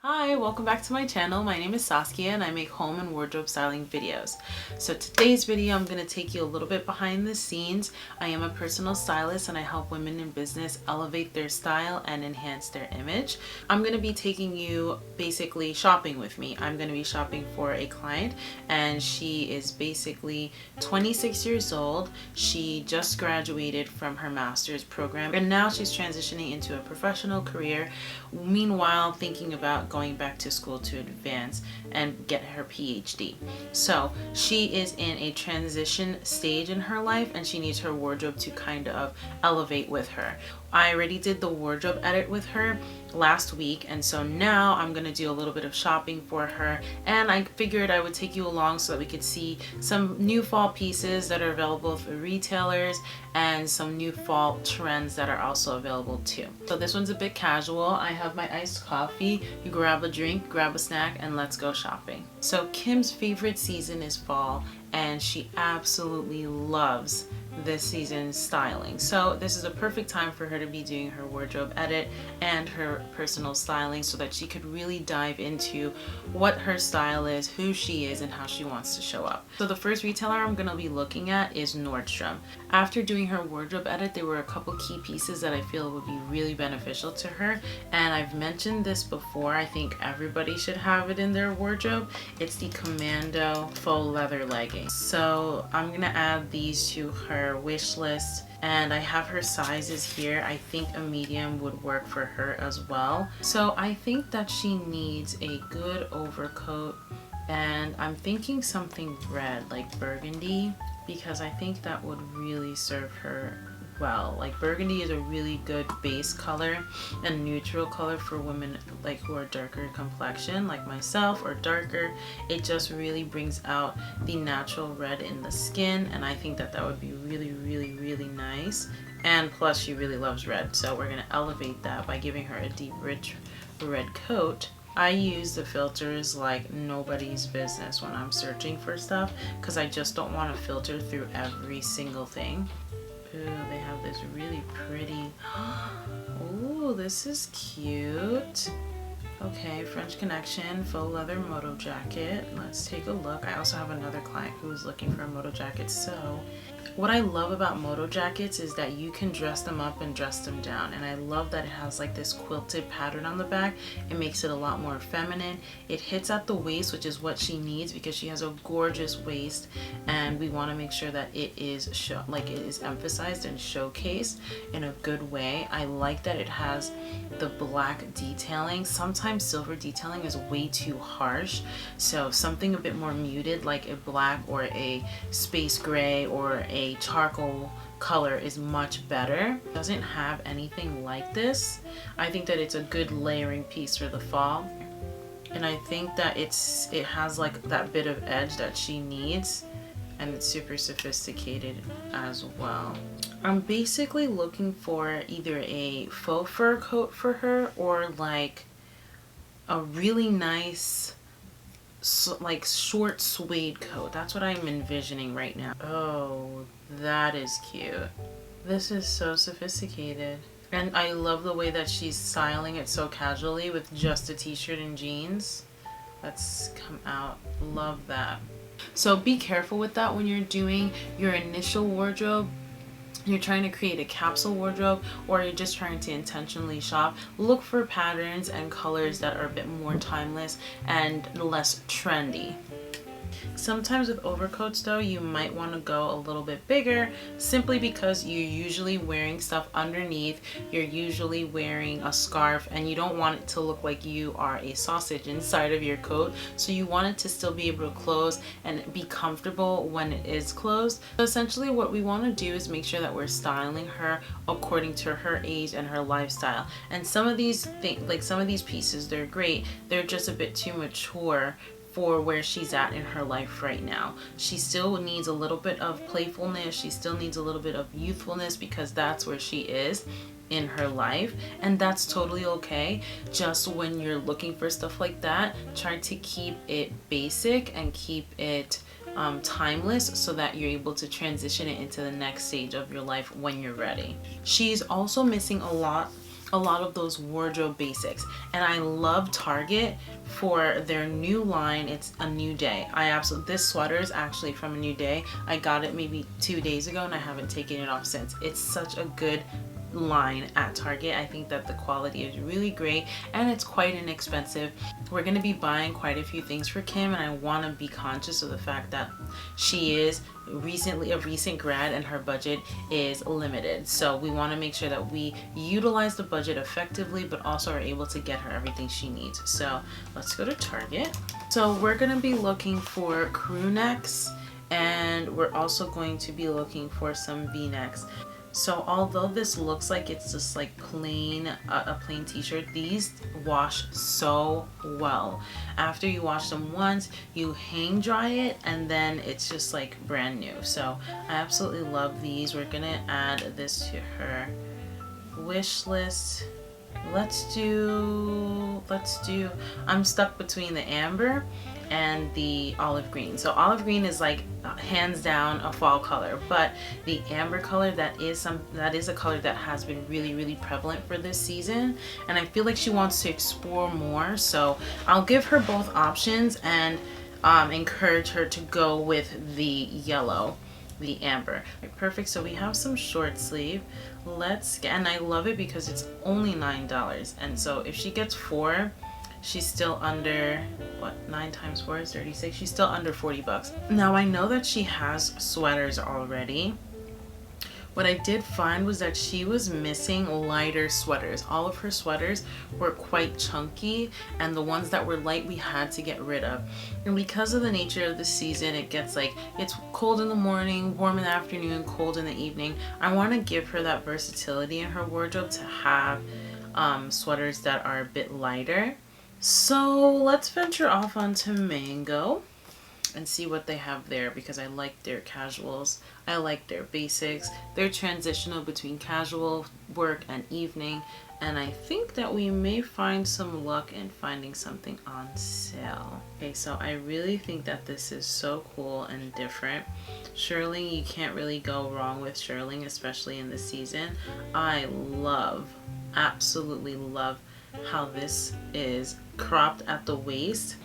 Hi, welcome back to my channel. My name is Saskia and I make home and wardrobe styling videos. So today's video, I'm going to take you a little bit behind the scenes. I am a personal stylist and I help women in business elevate their style and enhance their image. I'm going to be taking you basically shopping with me. I'm going to be shopping for a client and she is basically 26 years old. She just graduated from her master's program and now she's transitioning into a professional career. Meanwhile, thinking about going back to school to advance and get her PhD. So she is in a transition stage in her life and she needs her wardrobe to kind of elevate with her. I already did the wardrobe edit with her last week, and so now I'm gonna do a little bit of shopping for her, and I figured I would take you along so that we could see some new fall pieces that are available for retailers and some new fall trends that are also available too. So this one's a bit casual. I have my iced coffee. You grab a drink, grab a snack, and let's go shopping. So Kim's favorite season is fall and she absolutely loves this season's styling. So this is a perfect time for her to be doing her wardrobe edit and her personal styling so that she could really dive into what her style is, who she is, and how she wants to show up. So the first retailer I'm going to be looking at is Nordstrom. After doing her wardrobe edit, there were a couple key pieces that I feel would be really beneficial to her, and I've mentioned this before. I think everybody should have it in their wardrobe. It's the Commando faux leather leggings. So I'm gonna add these to her wish list, and I have her sizes here. I think a medium would work for her as well. So I think that she needs a good overcoat, and I'm thinking something red, like burgundy, because I think that would really serve her well. Like burgundy is a really good base color and neutral color for women like who are darker complexion like myself or darker. It just really brings out the natural red in the skin, and I think that that would be really nice. And plus she really loves red, so we're gonna elevate that by giving her a deep rich red coat. I use the filters like nobody's business when I'm searching for stuff because I just don't want to filter through every single thing. Ooh, they have this really pretty, ooh, this is cute. Okay, French Connection faux leather moto jacket. Let's take a look. I also have another client who is looking for a moto jacket. So what I love about moto jackets is that you can dress them up and dress them down, and I love that it has like this quilted pattern on the back. It makes it a lot more feminine. It hits at the waist, which is what she needs because she has a gorgeous waist, and we want to make sure that it is emphasized and showcased in a good way. I like that it has the black detailing. Sometimes silver detailing is way too harsh, so something a bit more muted like a black or a space gray or a charcoal color is much better. It doesn't have anything like this. I think that it's a good layering piece for the fall, and I think that it has like that bit of edge that she needs, and it's super sophisticated as well. I'm basically looking for either a faux fur coat for her or like a really nice like short suede coat. That's what I'm envisioning right now. Oh, that is cute. This is so sophisticated. And I love the way that she's styling it so casually with just a t-shirt and jeans. Let's come out. Love that. So be careful with that when you're doing your initial wardrobe. You're trying to create a capsule wardrobe or you're just trying to intentionally shop. Look for patterns and colors that are a bit more timeless and less trendy. Sometimes with overcoats though, you might want to go a little bit bigger simply because you're usually wearing stuff underneath. You're usually wearing a scarf and you don't want it to look like you are a sausage inside of your coat. So you want it to still be able to close and be comfortable when it is closed. So essentially what we want to do is make sure that we're styling her according to her age and her lifestyle. And some of these things, like some of these pieces, they're great. They're just a bit too mature for where she's at in her life right now. She still needs a little bit of playfulness. She still needs a little bit of youthfulness because that's where she is in her life, and that's totally okay. Just when you're looking for stuff like that, try to keep it basic and keep it timeless so that you're able to transition it into the next stage of your life when you're ready. She's also missing a lot a lot of those wardrobe basics. And I love Target for their new line. It's A New Day. This sweater is actually from A New Day. I got it maybe 2 days ago and I haven't taken it off since. It's such a good line at Target. I think that the quality is really great and it's quite inexpensive. We're going to be buying quite a few things for Kim, and I want to be conscious of the fact that she is a recent grad and her budget is limited. So we want to make sure that we utilize the budget effectively, but also are able to get her everything she needs. So let's go to Target. So we're going to be looking for crew necks, and we're also going to be looking for some V-necks. So although this looks like it's just like plain, a plain t-shirt, these wash so well. After you wash them once, you hang dry it, and then it's just like brand new. So I absolutely love these. We're gonna add this to her wish list. Let's do, I'm stuck between the amber and the olive green. So olive green is like hands down a fall color, but the amber color, that is a color that has been really prevalent for this season, and I feel like she wants to explore more. So I'll give her both options and encourage her to go with the yellow, the amber. Right, perfect. So we have some short sleeve. And I love it because it's only $9, and so if she gets 4, she's still under, what, 9 times 4 is 36. She's still under 40 bucks. Now I know that she has sweaters already. What I did find was that she was missing lighter sweaters. All of her sweaters were quite chunky, and the ones that were light we had to get rid of. And because of the nature of the season, it gets like, it's cold in the morning, warm in the afternoon, cold in the evening. I want to give her that versatility in her wardrobe to have sweaters that are a bit lighter. So let's venture off onto Mango and see what they have there, because I like their casuals, I like their basics. They're transitional between casual work and evening, and I think that we may find some luck in finding something on sale. Okay, so I really think that this is so cool and different. Shearling, you can't really go wrong with shearling, especially in the season. I love, absolutely love how this is cropped at the waist,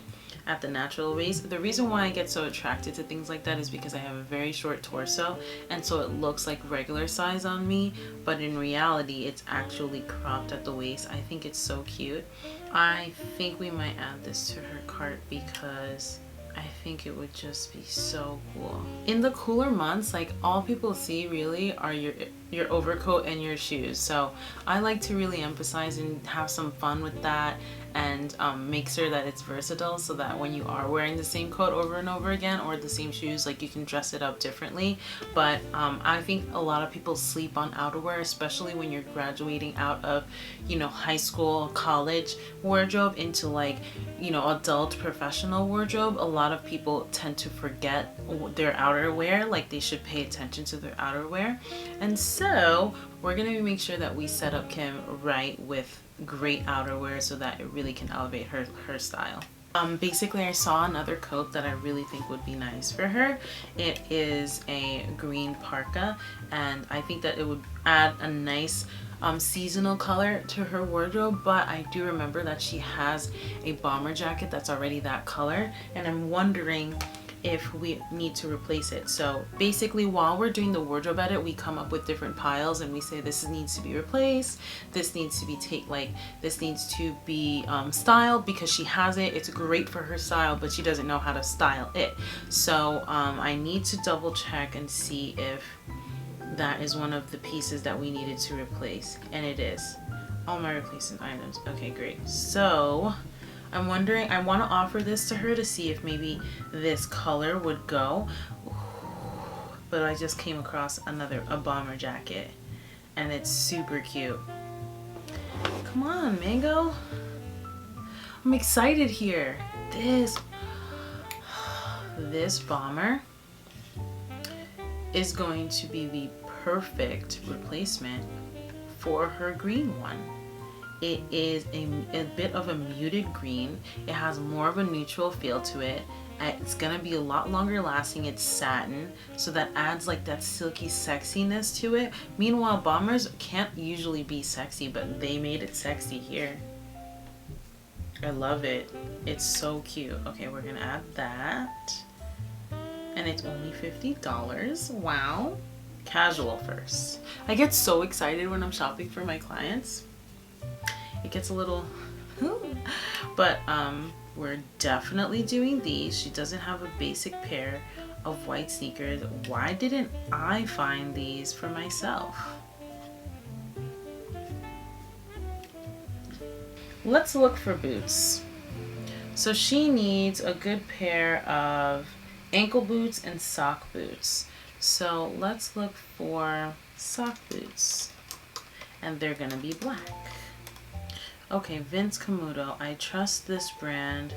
at the natural waist. The reason why I get so attracted to things like that is because I have a very short torso, and so it looks like regular size on me, but in reality it's actually cropped at the waist. I think it's so cute. I think we might add this to her cart because I think it would just be so cool. In the cooler months, like, all people see really are your overcoat and your shoes. So I like to really emphasize and have some fun with that, and make sure that it's versatile, so that when you are wearing the same coat over and over again, or the same shoes, like, you can dress it up differently. But I think a lot of people sleep on outerwear, especially when you're graduating out of, you know, high school, college wardrobe into, like, you know, adult professional wardrobe. A lot of people tend to forget their outerwear, like they should pay attention to their outerwear. And so we're gonna make sure that we set up Kim right with great outerwear so that it really can elevate her style. Basically, I saw another coat that I really think would be nice for her. It is a green parka, and I think that it would add a nice seasonal color to her wardrobe. But I do remember that she has a bomber jacket that's already that color, and I'm wondering if we need to replace it. So basically, while we're doing the wardrobe edit, we come up with different piles and we say this needs to be replaced, this needs to be this needs to be styled, because she has it, it's great for her style, but she doesn't know how to style it. So I need to double check and see if that is one of the pieces that we needed to replace, and it is. All my replacement items. Okay, great. So I'm wondering, I want to offer this to her to see if maybe this color would go. But I just came across a bomber jacket, and it's super cute. Come on, Mango. I'm excited here. This bomber is going to be the perfect replacement for her green one. It is a bit of a muted green. It has more of a neutral feel to it. It's gonna be a lot longer lasting. It's satin, so that adds like that silky sexiness to it. Meanwhile, bombers can't usually be sexy, but they made it sexy here. I love it. It's so cute. Okay, we're gonna add that. And it's only $50. Wow. Casual first. I get so excited when I'm shopping for my clients. It gets a little but we're definitely doing these. She doesn't have a basic pair of white sneakers. Why didn't I find these for myself? Let's look for boots. So she needs a good pair of ankle boots and sock boots. So let's look for sock boots, and they're gonna be black. Okay, Vince Camuto. I trust this brand.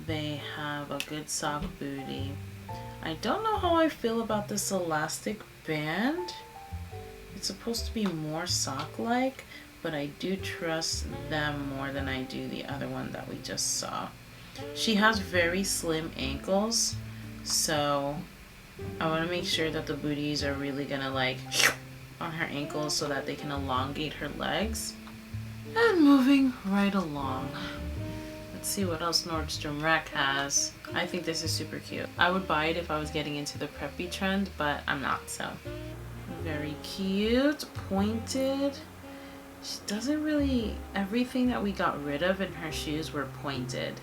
They have a good sock booty. I don't know how I feel about this elastic band. It's supposed to be more sock-like, but I do trust them more than I do the other one that we just saw. She has very slim ankles, so I want to make sure that the booties are really gonna like on her ankles so that they can elongate her legs. And moving right along. Let's see what else Nordstrom Rack has. I think this is super cute. I would buy it if I was getting into the preppy trend, but I'm not, so. Very cute, pointed. She doesn't really, everything that we got rid of in her shoes were pointed.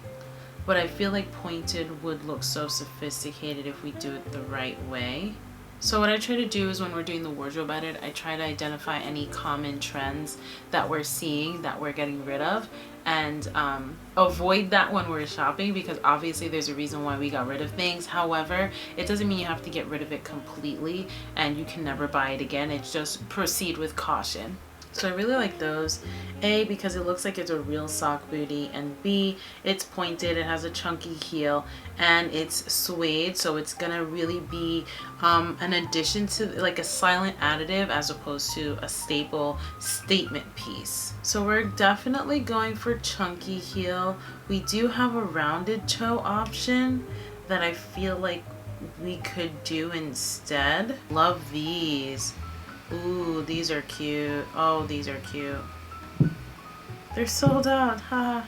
But I feel like pointed would look so sophisticated if we do it the right way. So what I try to do is when we're doing the wardrobe edit, I try to identify any common trends that we're seeing that we're getting rid of, and avoid that when we're shopping, because obviously there's a reason why we got rid of things. However, it doesn't mean you have to get rid of it completely and you can never buy it again. It's just proceed with caution. So I really like those. A, because it looks like it's a real sock booty, and B, it's pointed, it has a chunky heel, and it's suede, so it's gonna really be an addition to, like, a silent additive as opposed to a staple statement piece. So we're definitely going for chunky heel. We do have a rounded toe option that I feel like we could do instead. Love these. Ooh, these are cute. Oh, these are cute. They're sold out, haha.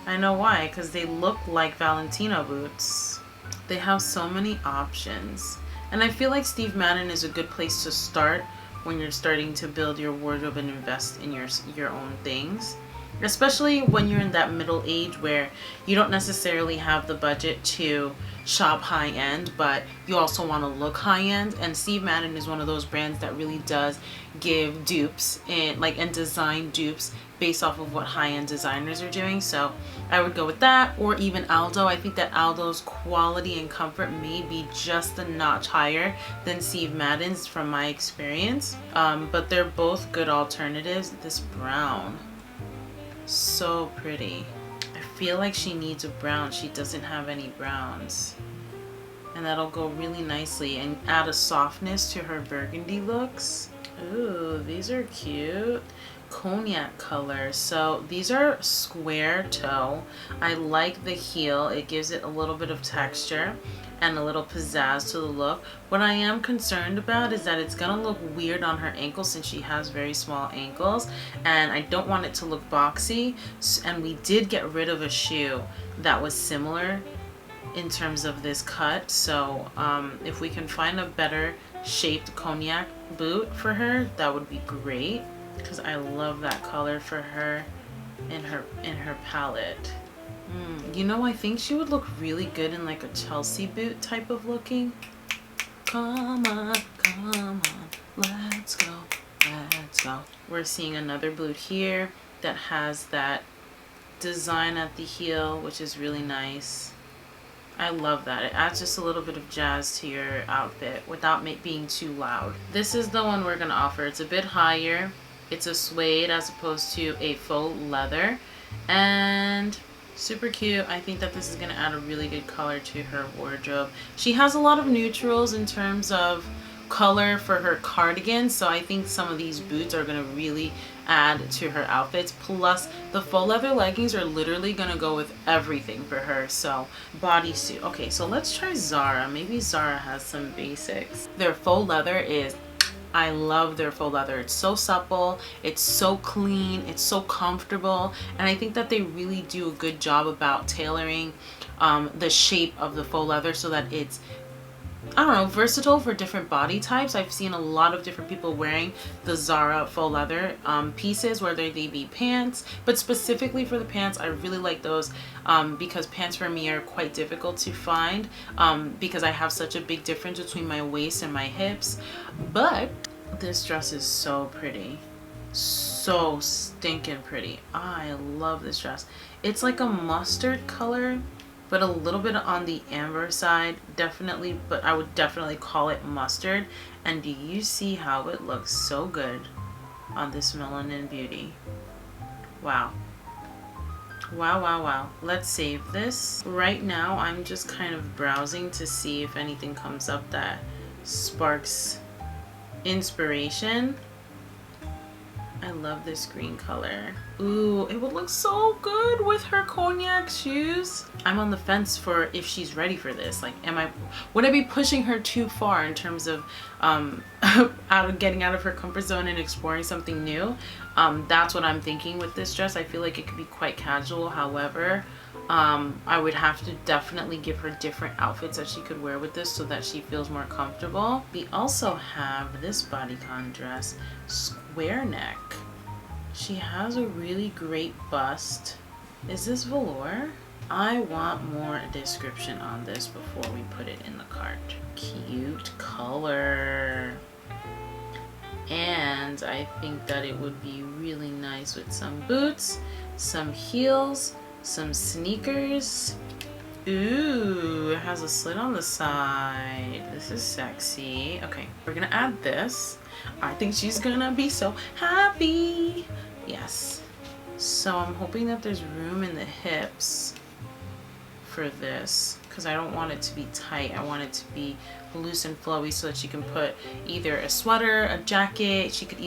I know why, because they look like Valentino boots. They have so many options. And I feel like Steve Madden is a good place to start when you're starting to build your wardrobe and invest in your own things. Especially when you're in that middle age where you don't necessarily have the budget to shop high-end, but you also want to look high-end. And Steve Madden is one of those brands that really does give dupes and design dupes based off of what high-end designers are doing. So I would go with that, or even Aldo. I think that Aldo's quality and comfort may be just a notch higher than Steve Madden's from my experience, but they're both good alternatives. This brown, so pretty. I feel like she needs a brown. She doesn't have any browns, and that'll go really nicely and add a softness to her burgundy looks. Ooh, these are cute. Cognac color. So these are square toe. I like the heel. It gives it a little bit of texture and a little pizzazz to the look. What I am concerned about is that it's gonna look weird on her ankles since she has very small ankles, and I don't want it to look boxy. And we did get rid of a shoe that was similar in terms of this cut, so if we can find a better shaped cognac boot for her, that would be great, because I love that color for her in her palette. You know, I think she would look really good in like a Chelsea boot type of looking. Come on, let's go, let's go. We're seeing another boot here that has that design at the heel, which is really nice. I love that. It adds just a little bit of jazz to your outfit without being too loud. This is the one we're gonna offer. It's a bit higher. It's a suede as opposed to a faux leather, and super cute. I think that this is gonna add a really good color to her wardrobe. She has a lot of neutrals in terms of color for her cardigan, so I think some of these boots are gonna really add to her outfits. Plus the faux leather leggings are literally gonna go with everything for her. So bodysuit. Okay, so let's try Zara. Maybe Zara has some basics. Their faux leather is, I love their faux leather. It's so supple, it's so clean, it's so comfortable, and I think that they really do a good job about tailoring the shape of the faux leather so that it's, I don't know, versatile for different body types. I've seen a lot of different people wearing the Zara faux leather pieces, whether they be pants, but specifically for the pants, I really like those because pants for me are quite difficult to find because I have such a big difference between my waist and my hips. But this dress is so pretty, so stinking pretty. I love this dress. It's like a mustard color, but a little bit on the amber side, definitely, but I would definitely call it mustard. And do you see how it looks so good on this melanin beauty? Wow. Wow, wow, wow. Let's save this. Right now, I'm just kind of browsing to see if anything comes up that sparks inspiration. I love this green color. Ooh, it would look so good with her cognac shoes. I'm on the fence for if she's ready for this. Like, would I be pushing her too far in terms of getting out of her comfort zone and exploring something new? That's what I'm thinking with this dress. I feel like it could be quite casual. However, I would have to definitely give her different outfits that she could wear with this so that she feels more comfortable. We also have this bodycon dress, square neck. She has a really great bust. Is this velour? I want more description on this before we put it in the cart. Cute color. And I think that it would be really nice with some boots, some heels, some sneakers. Ooh, it has a slit on the side. This is sexy. Okay, we're gonna add this. I think she's gonna be so happy. Yes. So I'm hoping that there's room in the hips for this because I don't want it to be tight. I want it to be loose and flowy so that she can put either a sweater, a jacket. She could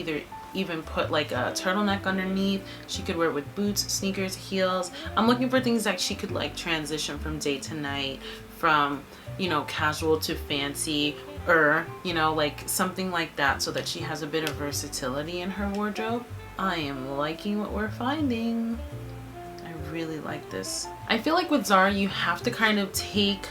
even put like a turtleneck underneath. She could wear it with boots, sneakers, heels. I'm looking for things that she could like transition from day to night, from, you know, casual to fancy, or, you know, like something like that so that she has a bit of versatility in her wardrobe. I am liking what we're finding. I really like this. I feel like with Zara, you have to kind of take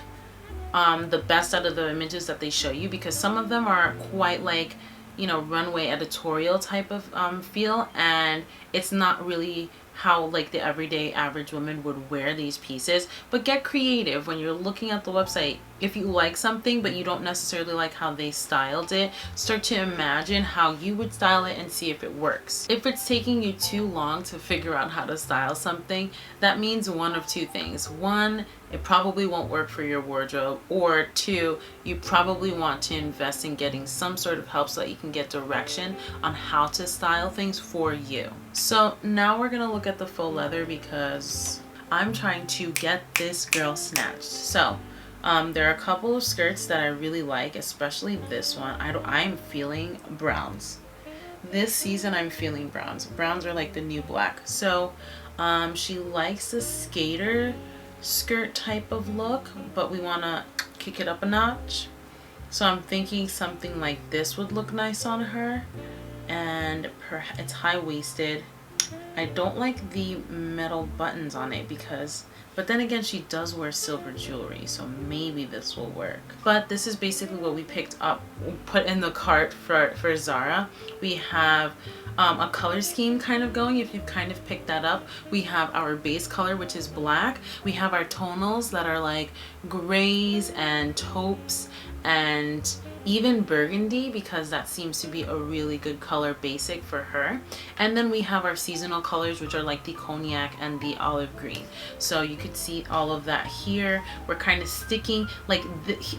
the best out of the images that they show you, because some of them are quite like, you know, runway editorial type of feel, and it's not really how like the everyday average woman would wear these pieces. But get creative when you're looking at the website. If you like something but you don't necessarily like how they styled it, start to imagine how you would style it and see if it works. If it's taking you too long to figure out how to style something, that means one of two things. One, it probably won't work for your wardrobe, or two, you probably want to invest in getting some sort of help so that you can get direction on how to style things for you. So now we're gonna look at the faux leather because I'm trying to get this girl snatched. So there are a couple of skirts that I really like, especially this one. I'm feeling browns. This season I'm feeling browns. Browns are like the new black. So she likes the skater skirt type of look, but we want to kick it up a notch. So I'm thinking something like this would look nice on her, and it's high-waisted. I don't like the metal buttons on it but then again, she does wear silver jewelry, so maybe this will work. But this is basically what we picked up, put in the cart for Zara. We have a color scheme kind of going, if you've kind of picked that up. We have our base color, which is black. We have our tonals that are like grays and taupes and even burgundy, because that seems to be a really good color basic for her. And then we have our seasonal colors, which are like the cognac and the olive green. So you could see all of that here. We're kind of sticking, like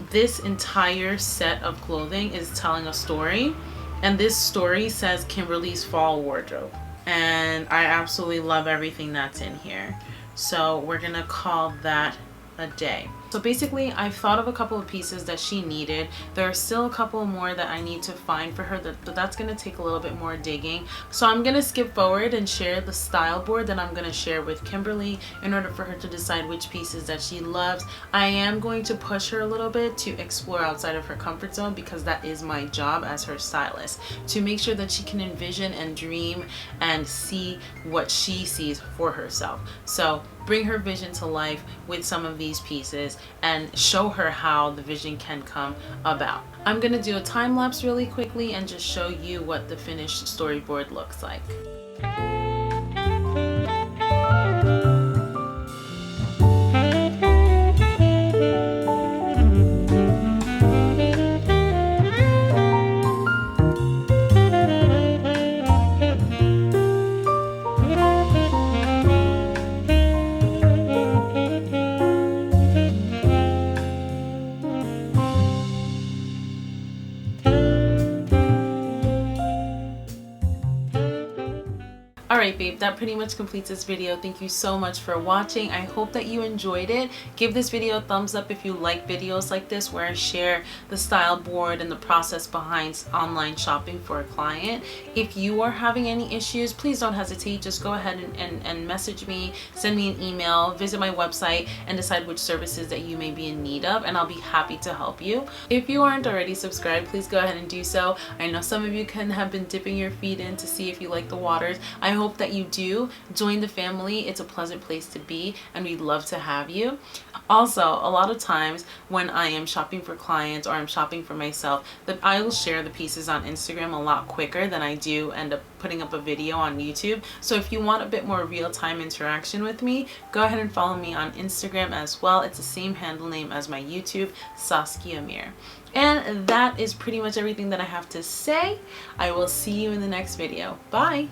this entire set of clothing is telling a story, and this story says Kimberly's fall wardrobe, and I absolutely love everything that's in here. So we're gonna call that a day. So basically, I've thought of a couple of pieces that she needed. There are still a couple more that I need to find for her, but that's going to take a little bit more digging. So I'm going to skip forward and share the style board that I'm going to share with Kimberly in order for her to decide which pieces that she loves. I am going to push her a little bit to explore outside of her comfort zone, because that is my job as her stylist, to make sure that she can envision and dream and see what she sees for herself. So bring her vision to life with some of these pieces and show her how the vision can come about. I'm going to do a time lapse really quickly and just show you what the finished storyboard looks like. Alright babe, that pretty much completes this video. Thank you so much for watching. I hope that you enjoyed it. Give this video a thumbs up if you like videos like this, where I share the style board and the process behind online shopping for a client. If you are having any issues, please don't hesitate. Just go ahead and message me, send me an email, visit my website, and decide which services that you may be in need of, and I'll be happy to help you. If you aren't already subscribed, please go ahead and do so. I know some of you can have been dipping your feet in to see if you like the waters. I hope that you do. Join the family. It's a pleasant place to be, and we'd love to have you. Also, a lot of times when I am shopping for clients or I'm shopping for myself, that I will share the pieces on Instagram a lot quicker than I do end up putting up a video on YouTube. So if you want a bit more real-time interaction with me, go ahead and follow me on Instagram as well. It's the same handle name as my YouTube, Saskia Mir. And that is pretty much everything that I have to say. I will see you in the next video. Bye!